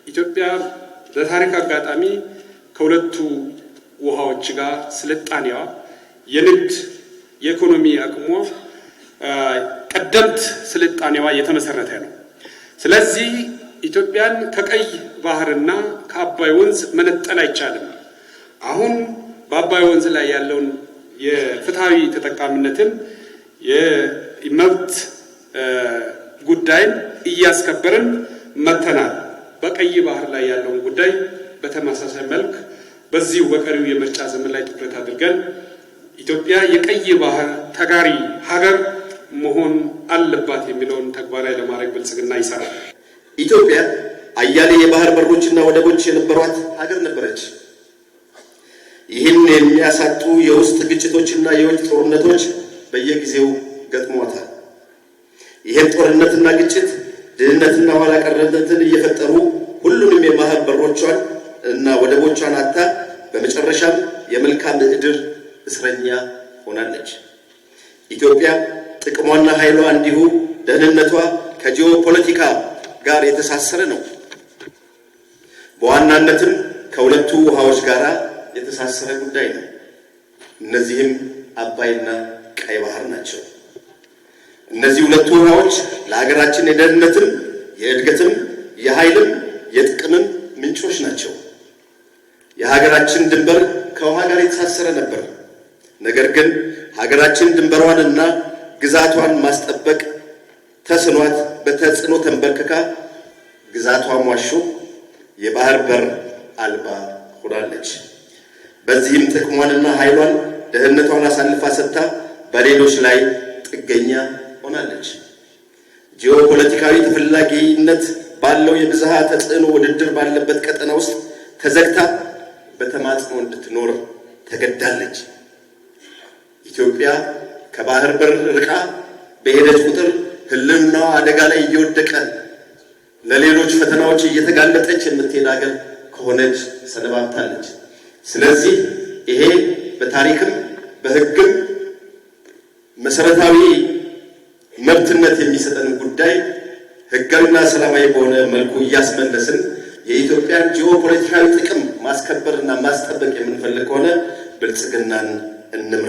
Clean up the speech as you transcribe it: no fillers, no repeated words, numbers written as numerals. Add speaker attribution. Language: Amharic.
Speaker 1: ኢትዮጵያ በታሪክ አጋጣሚ ከሁለቱ ውሃዎች ጋር ስልጣኔዋ የንግድ የኢኮኖሚ አቅሟ ቀደምት ስልጣኔዋ የተመሰረተ ነው። ስለዚህ ኢትዮጵያን ከቀይ ባህርና ከአባይ ወንዝ መነጠል አይቻልም። አሁን በአባይ ወንዝ ላይ ያለውን የፍትሃዊ ተጠቃሚነትን የመብት ጉዳይን እያስከበርን መተናል። በቀይ ባህር ላይ ያለውን ጉዳይ በተመሳሳይ መልክ በዚሁ በቀሪው የምርጫ ዘመን ላይ ትኩረት አድርገን ኢትዮጵያ የቀይ ባህር ተጋሪ ሀገር መሆን አለባት የሚለውን ተግባራዊ ለማድረግ ብልጽግና ይሰራል።
Speaker 2: ኢትዮጵያ አያሌ የባህር በሮችና ወደቦች የነበሯት ሀገር ነበረች። ይህን የሚያሳጡ የውስጥ ግጭቶችና የውጭ ጦርነቶች በየጊዜው ገጥሟታል። ይህም ጦርነትና ግጭት ድህነትና ኋላ ቀርነትን እየፈጠሩ ሁሉንም የባህር በሮቿን እና ወደቦቿን አጥታ በመጨረሻም የመልክዓ ምድር እስረኛ ሆናለች። ኢትዮጵያ ጥቅሟና ኃይሏ እንዲሁ ደህንነቷ ከጂኦፖለቲካ ጋር የተሳሰረ ነው። በዋናነትም ከሁለቱ ውሃዎች ጋር የተሳሰረ ጉዳይ ነው። እነዚህም አባይና ቀይ ባህር ናቸው። እነዚህ ሁለቱ ውሃዎች ለሀገራችን የደህንነትም የእድገትም የኃይልም የጥቅምም ምንጮች ናቸው። የሀገራችን ድንበር ከውሃ ጋር የተሳሰረ ነበር። ነገር ግን ሀገራችን ድንበሯንና ግዛቷን ማስጠበቅ ተስኗት በተጽዕኖ ተንበርክካ ግዛቷን ዋሾ የባህር በር አልባ ሆናለች። በዚህም ጥቅሟንና ኃይሏን ደህንነቷን አሳልፋ ሰጥታ በሌሎች ላይ ጥገኛ ሆናለች። ጂኦፖለቲካዊ ተፈላጊነት ባለው የብዝሃ ተጽዕኖ ውድድር ባለበት ቀጠና ውስጥ ተዘግታ በተማጽኖ እንድትኖር ተገዳለች። ኢትዮጵያ ከባህር በር ርቃ በሄደች ቁጥር ህልውናዋ አደጋ ላይ እየወደቀ ለሌሎች ፈተናዎች እየተጋለጠች የምትሄድ ሀገር ከሆነች ሰነባብታለች። ስለዚህ ይሄ በታሪክም በሕግም መሰረታዊ መብትነት የሚሰጠን ጉዳይ ሕጋዊና ሰላማዊ በሆነ መልኩ እያስመለስን የኢትዮጵያን ጂኦፖለቲካዊ ጥቅም ማስከበርና ማስጠበቅ የምንፈልግ ከሆነ ብልጽግናን እንምራ።